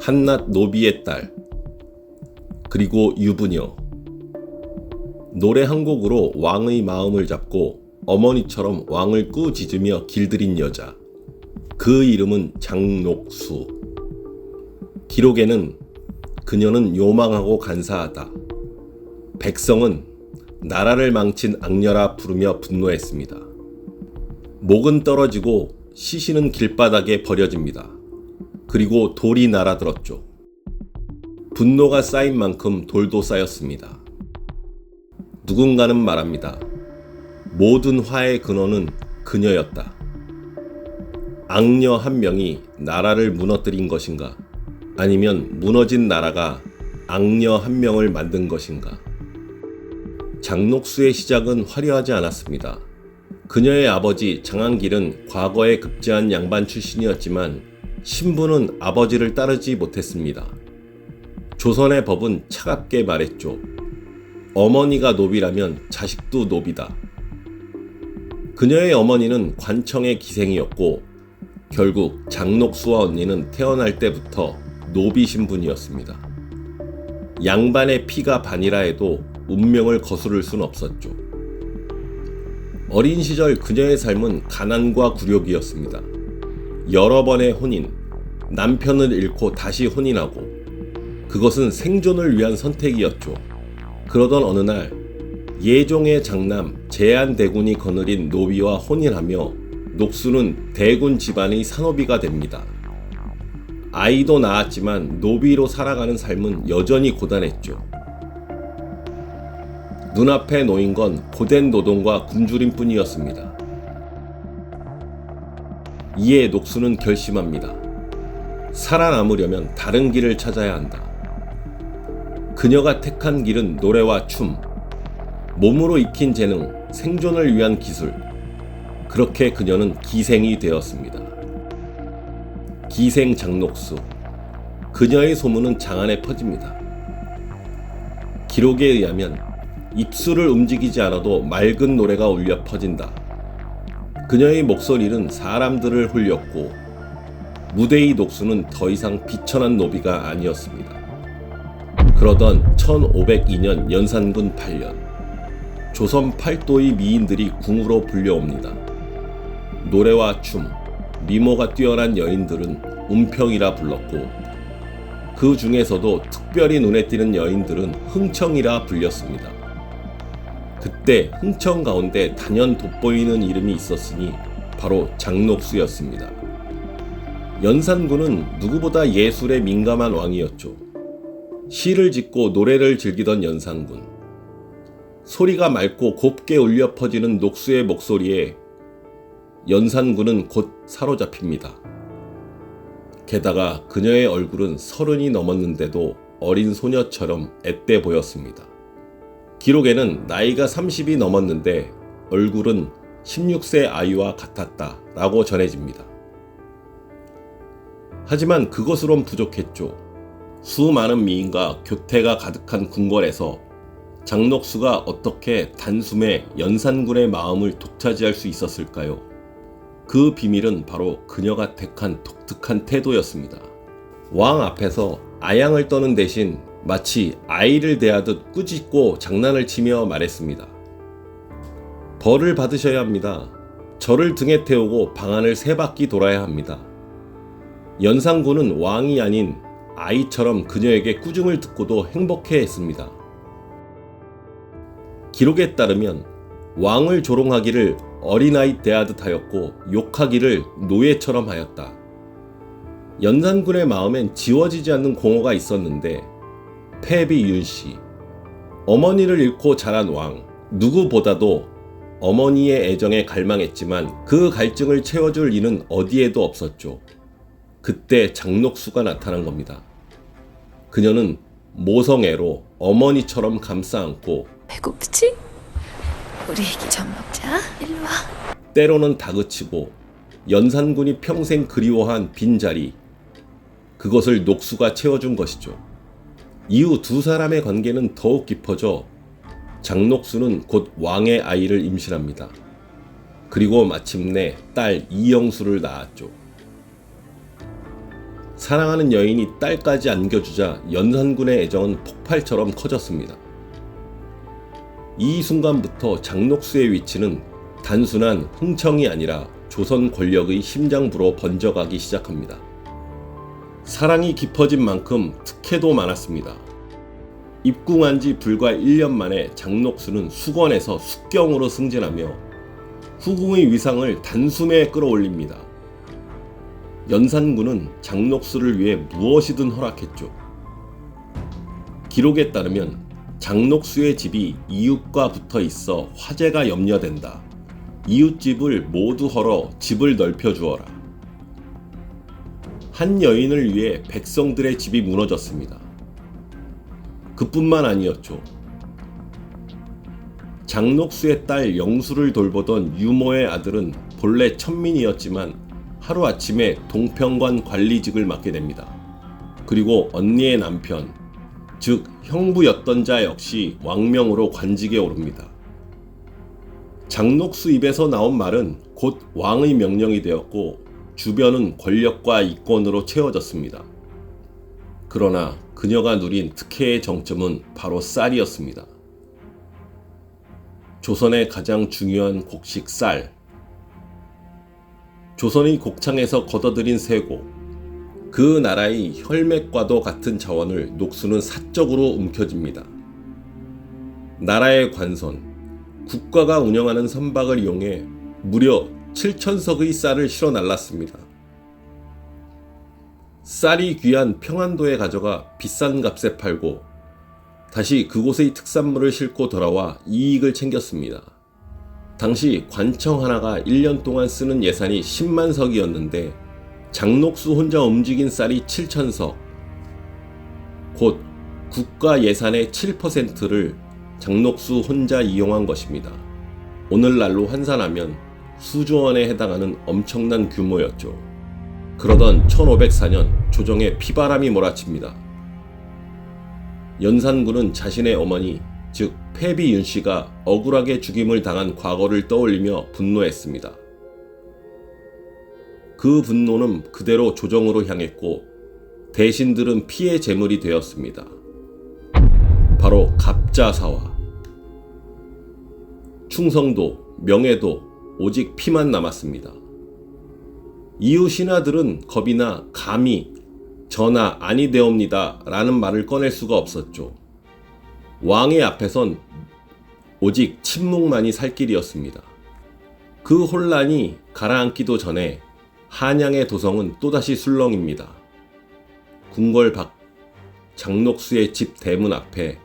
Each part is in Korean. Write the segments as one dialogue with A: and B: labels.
A: 한낱 노비의 딸, 그리고 유부녀. 노래 한 곡으로 왕의 마음을 잡고 어머니처럼 왕을 꾸짖으며 길들인 여자. 그 이름은 장녹수. 기록에는 그녀는 요망하고 간사하다. 백성은 나라를 망친 악녀라 부르며 분노했습니다. 목은 떨어지고 시신은 길바닥에 버려집니다. 그리고 돌이 날아들었죠. 분노가 쌓인 만큼 돌도 쌓였습니다. 누군가는 말합니다. 모든 화의 근원은 그녀였다. 악녀 한 명이 나라를 무너뜨린 것인가? 아니면 무너진 나라가 악녀 한 명을 만든 것인가? 장녹수의 시작은 화려하지 않았습니다. 그녀의 아버지 장한길은 과거에 급제한 양반 출신이었지만 신부는 아버지를 따르지 못했습니다. 조선의 법은 차갑게 말했죠. 어머니가 노비라면 자식도 노비다. 그녀의 어머니는 관청의 기생이었고 결국 장녹수와 언니는 태어날 때부터 노비 신분이었습니다. 양반의 피가 반이라 해도 운명을 거스를 순 없었죠. 어린 시절 그녀의 삶은 가난과 굴욕이었습니다. 여러 번의 혼인, 남편을 잃고 다시 혼인하고 그것은 생존을 위한 선택이었죠. 그러던 어느 날 예종의 장남 제한대군이 거느린 노비와 혼인하며 녹수는 대군 집안의 산호비가 됩니다. 아이도 낳았지만 노비로 살아가는 삶은 여전히 고단했죠. 눈앞에 놓인 건 고된 노동과 굶주림뿐이었습니다. 이에 녹수는 결심합니다. 살아남으려면 다른 길을 찾아야 한다. 그녀가 택한 길은 노래와 춤, 몸으로 익힌 재능, 생존을 위한 기술. 그렇게 그녀는 기생이 되었습니다. 기생 장녹수. 그녀의 소문은 장안에 퍼집니다. 기록에 의하면 입술을 움직이지 않아도 맑은 노래가 울려 퍼진다. 그녀의 목소리는 사람들을 홀렸고 무대의 녹수는 더 이상 비천한 노비가 아니었습니다. 그러던 1502년 연산군 8년 조선 팔도의 미인들이 궁으로 불려옵니다. 노래와 춤, 미모가 뛰어난 여인들은 운평이라 불렀고 그 중에서도 특별히 눈에 띄는 여인들은 흥청이라 불렸습니다. 그때 흥청 가운데 단연 돋보이는 이름이 있었으니 바로 장녹수였습니다. 연산군은 누구보다 예술에 민감한 왕이었죠. 시를 짓고 노래를 즐기던 연산군. 소리가 맑고 곱게 울려 퍼지는 녹수의 목소리에 연산군은 곧 사로잡힙니다. 게다가 그녀의 얼굴은 30이 넘었는데도 어린 소녀처럼 앳돼 보였습니다. 기록에는 나이가 30이 넘었는데 얼굴은 16세 아이와 같았다 라고 전해집니다. 하지만 그것으론 부족했죠. 수많은 미인과 교태가 가득한 궁궐에서 장녹수가 어떻게 단숨에 연산군의 마음을 독차지할 수 있었을까요? 그 비밀은 바로 그녀가 택한 독특한 태도였습니다. 왕 앞에서 아양을 떠는 대신 마치 아이를 대하듯 꾸짖고 장난을 치며 말했습니다. 벌을 받으셔야 합니다. 저를 등에 태우고 방안을 3바퀴 돌아야 합니다. 연산군은 왕이 아닌 아이처럼 그녀에게 꾸중을 듣고도 행복해했습니다. 기록에 따르면 왕을 조롱하기를 어린아이 대하듯 하였고 욕하기를 노예처럼 하였다. 연산군의 마음엔 지워지지 않는 공허가 있었는데 패비 윤씨, 어머니를 잃고 자란 왕, 누구보다도 어머니의 애정에 갈망했지만 그 갈증을 채워줄 이는 어디에도 없었죠. 그때 장녹수가 나타난 겁니다. 그녀는 모성애로 어머니처럼 감싸 안고
B: 배고프지? 우리 애기 젖 먹자. 일로 와.
A: 때로는 다그치고 연산군이 평생 그리워한 빈자리, 그것을 녹수가 채워준 것이죠. 이후 두 사람의 관계는 더욱 깊어져 장녹수는 곧 왕의 아이를 임신합니다. 그리고 마침내 딸 이영수를 낳았죠. 사랑하는 여인이 딸까지 안겨주자 연산군의 애정은 폭발처럼 커졌습니다. 이 순간부터 장녹수의 위치는 단순한 흥청이 아니라 조선 권력의 심장부로 번져가기 시작합니다. 사랑이 깊어진 만큼 특혜도 많았습니다. 입궁한 지 불과 1년 만에 장녹수는 수건에서 숙경으로 승진하며 후궁의 위상을 단숨에 끌어올립니다. 연산군은 장녹수를 위해 무엇이든 허락했죠. 기록에 따르면 장녹수의 집이 이웃과 붙어 있어 화재가 염려된다. 이웃집을 모두 헐어 집을 넓혀주어라. 한 여인을 위해 백성들의 집이 무너졌습니다. 그뿐만 아니었죠. 장녹수의 딸 영수를 돌보던 유모의 아들은 본래 천민이었지만 하루아침에 동평관 관리직을 맡게 됩니다. 그리고 언니의 남편, 즉 형부였던 자 역시 왕명으로 관직에 오릅니다. 장녹수 입에서 나온 말은 곧 왕의 명령이 되었고 주변은 권력과 이권으로 채워졌습니다. 그러나 그녀가 누린 특혜의 정점은 바로 쌀이었습니다. 조선의 가장 중요한 곡식 쌀. 조선의 곡창에서 걷어들인 쇠고, 그 나라의 혈맥과도 같은 자원을 녹수는 사적으로 움켜쥡니다. 나라의 관선, 국가가 운영하는 선박을 이용해 무려 7,000석의 쌀을 실어 날랐습니다. 쌀이 귀한 평안도에 가져가 비싼 값에 팔고 다시 그곳의 특산물을 싣고 돌아와 이익을 챙겼습니다. 당시 관청 하나가 1년 동안 쓰는 예산이 10만 석이었는데 장녹수 혼자 움직인 쌀이 7,000석, 곧 국가 예산의 7%를 장녹수 혼자 이용한 것입니다. 오늘날로 환산하면 수조 원에 해당하는 엄청난 규모였죠. 그러던 1504년 조정에 피바람이 몰아칩니다. 연산군은 자신의 어머니, 즉 패비 윤씨가 억울하게 죽임을 당한 과거를 떠올리며 분노했습니다. 그 분노는 그대로 조정으로 향했고 대신들은 피해 제물이 되었습니다. 바로 갑자사화. 충성도, 명예도 오직 피만 남았습니다. 이후 신하들은 겁이나 감히 전하 아니되옵니다 라는 말을 꺼낼 수가 없었죠. 왕의 앞에선 오직 침묵만이 살 길이었습니다. 그 혼란이 가라앉기도 전에 한양의 도성은 또다시 술렁입니다. 궁궐 밖 장녹수의 집 대문 앞에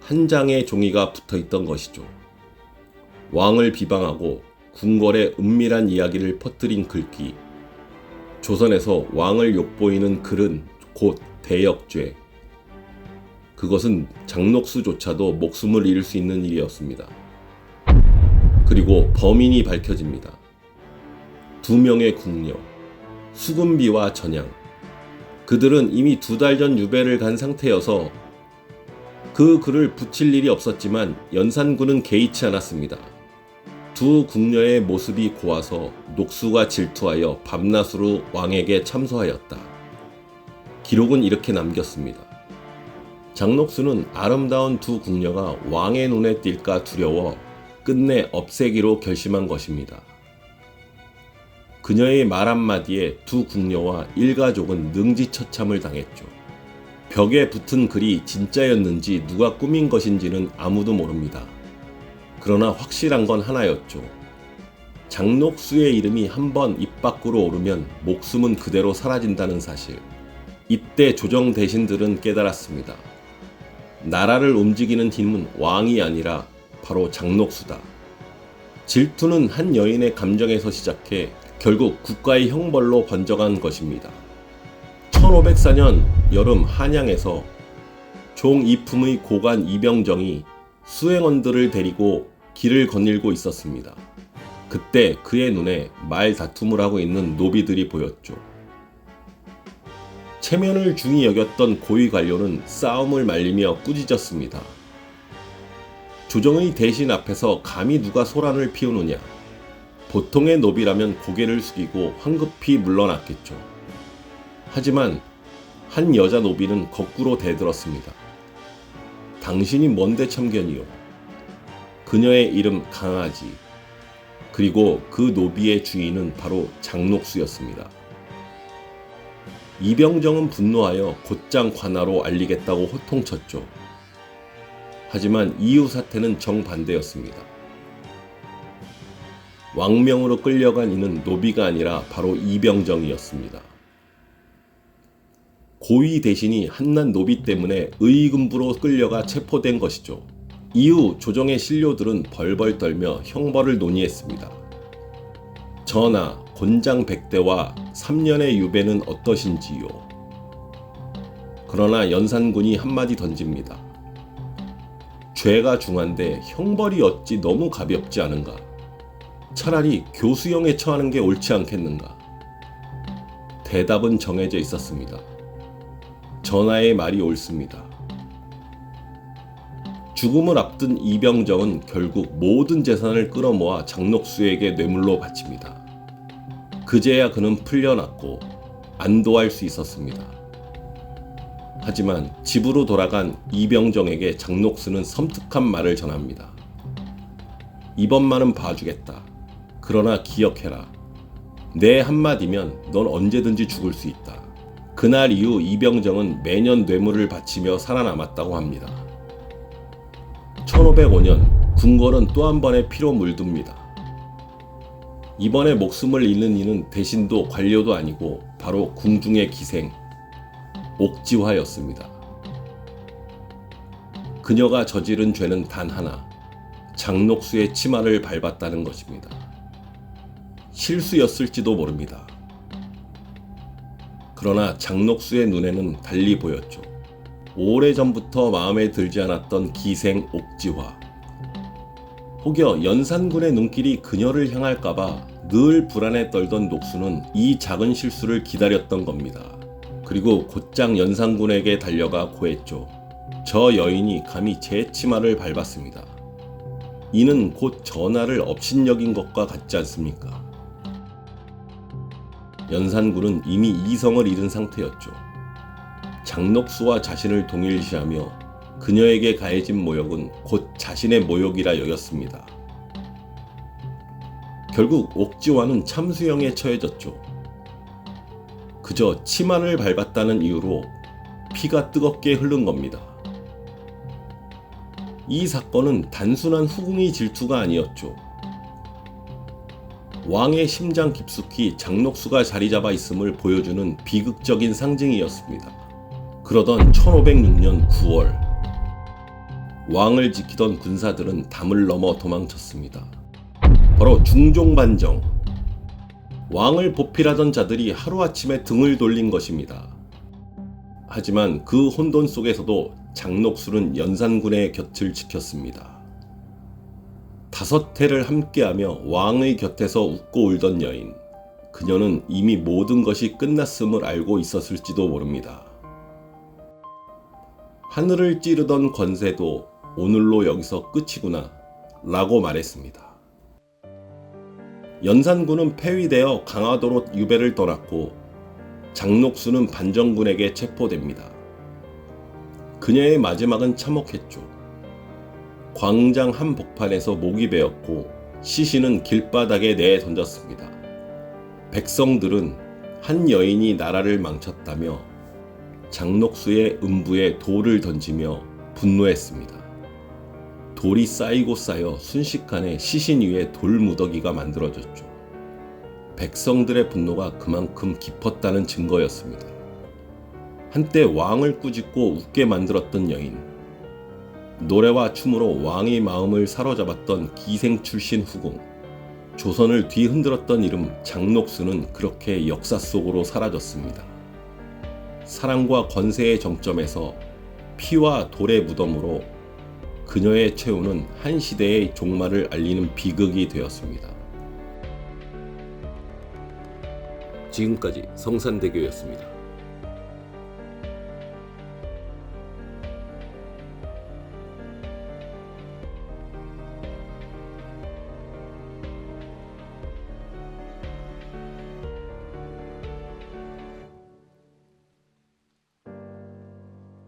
A: 한 장의 종이가 붙어있던 것이죠. 왕을 비방하고 궁궐의 은밀한 이야기를 퍼뜨린 글귀. 조선에서 왕을 욕보이는 글은 곧 대역죄. 그것은 장녹수조차도 목숨을 잃을 수 있는 일이었습니다. 그리고 범인이 밝혀집니다. 2명의 궁녀, 수금비와 전양. 그들은 이미 2달 전 유배를 간 상태여서 그 글을 붙일 일이 없었지만 연산군은 개의치 않았습니다. 두 궁녀의 모습이 고와서 녹수가 질투하여 밤낮으로 왕에게 참소하였다. 기록은 이렇게 남겼습니다. 장녹수는 아름다운 두 궁녀가 왕의 눈에 띌까 두려워 끝내 없애기로 결심한 것입니다. 그녀의 말 한마디에 두 궁녀와 일가족은 능지처참을 당했죠. 벽에 붙은 글이 진짜였는지 누가 꾸민 것인지는 아무도 모릅니다. 그러나 확실한 건 하나였죠. 장녹수의 이름이 한번 입 밖으로 오르면 목숨은 그대로 사라진다는 사실. 이때 조정 대신들은 깨달았습니다. 나라를 움직이는 힘은 왕이 아니라 바로 장녹수다. 질투는 한 여인의 감정에서 시작해 결국 국가의 형벌로 번져간 것입니다. 1504년 여름 한양에서 종 이품의 고관 이병정이 수행원들을 데리고 길을 거닐고 있었습니다. 그때 그의 눈에 말다툼을 하고 있는 노비들이 보였죠. 체면을 중히 여겼던 고위 관료는 싸움을 말리며 꾸짖었습니다. 조정의 대신 앞에서 감히 누가 소란을 피우느냐. 보통의 노비라면 고개를 숙이고 황급히 물러났겠죠. 하지만 한 여자 노비는 거꾸로 대들었습니다. 당신이 뭔데 참견이요? 그녀의 이름 강아지. 그리고 그 노비의 주인은 바로 장녹수였습니다. 이병정은 분노하여 곧장 관하로 알리겠다고 호통쳤죠. 하지만 이후 사태는 정반대였습니다. 왕명으로 끌려간 이는 노비가 아니라 바로 이병정이었습니다. 고위 대신이 한낱 노비 때문에 의금부로 끌려가 체포된 것이죠. 이후 조정의 신료들은 벌벌 떨며 형벌을 논의했습니다. 전하, 곤장 백대와 3년의 유배는 어떠신지요? 그러나 연산군이 한마디 던집니다. 죄가 중한데 형벌이 어찌 너무 가볍지 않은가? 차라리 교수형에 처하는 게 옳지 않겠는가? 대답은 정해져 있었습니다. 전하의 말이 옳습니다. 죽음을 앞둔 이병정은 결국 모든 재산을 끌어모아 장녹수에게 뇌물로 바칩니다. 그제야 그는 풀려났고 안도할 수 있었습니다. 하지만 집으로 돌아간 이병정에게 장녹수는 섬뜩한 말을 전합니다. 이번만은 봐주겠다. 그러나 기억해라. 내 한마디면 넌 언제든지 죽을 수 있다. 그날 이후 이병정은 매년 뇌물을 바치며 살아남았다고 합니다. 1505년 궁궐은 또 한 번의 피로 물듭니다. 이번에 목숨을 잃는 이는 대신도 관료도 아니고 바로 궁중의 기생 옥지화였습니다. 그녀가 저지른 죄는 단 하나, 장녹수의 치마를 밟았다는 것입니다. 실수였을지도 모릅니다. 그러나 장녹수의 눈에는 달리 보였죠. 오래전부터 마음에 들지 않았던 기생 옥지화. 혹여 연산군의 눈길이 그녀를 향할까봐 늘 불안에 떨던 녹수는 이 작은 실수를 기다렸던 겁니다. 그리고 곧장 연산군에게 달려가 고했죠. 저 여인이 감히 제 치마를 밟았습니다. 이는 곧 전하를 업신여긴 것과 같지 않습니까? 연산군은 이미 이성을 잃은 상태였죠. 장녹수와 자신을 동일시하며 그녀에게 가해진 모욕은 곧 자신의 모욕이라 여겼습니다. 결국 옥지화는 참수형에 처해졌죠. 그저 치마를 밟았다는 이유로 피가 뜨겁게 흐른 겁니다. 이 사건은 단순한 후궁이 질투가 아니었죠. 왕의 심장 깊숙이 장녹수가 자리잡아 있음을 보여주는 비극적인 상징이었습니다. 그러던 1506년 9월, 왕을 지키던 군사들은 담을 넘어 도망쳤습니다. 바로 중종반정, 왕을 보필하던 자들이 하루아침에 등을 돌린 것입니다. 하지만 그 혼돈 속에서도 장녹수는 연산군의 곁을 지켰습니다. 5해를 함께하며 왕의 곁에서 웃고 울던 여인, 그녀는 이미 모든 것이 끝났음을 알고 있었을지도 모릅니다. 하늘을 찌르던 권세도 오늘로 여기서 끝이구나 라고 말했습니다. 연산군은 폐위되어 강화도로 유배를 떠났고 장녹수는 반정군에게 체포됩니다. 그녀의 마지막은 참혹했죠. 광장 한복판에서 목이 베었고 시신은 길바닥에 내던졌습니다. 백성들은 한 여인이 나라를 망쳤다며 장녹수의 음부에 돌을 던지며 분노했습니다. 돌이 쌓이고 쌓여 순식간에 시신 위에 돌무더기가 만들어졌죠. 백성들의 분노가 그만큼 깊었다는 증거였습니다. 한때 왕을 꾸짖고 웃게 만들었던 여인, 노래와 춤으로 왕의 마음을 사로잡았던 기생 출신 후궁, 조선을 뒤흔들었던 이름 장녹수는 그렇게 역사 속으로 사라졌습니다. 사랑과 권세의 정점에서 피와 돌의 무덤으로 그녀의 최후는 한 시대의 종말을 알리는 비극이 되었습니다. 지금까지 성산대교였습니다.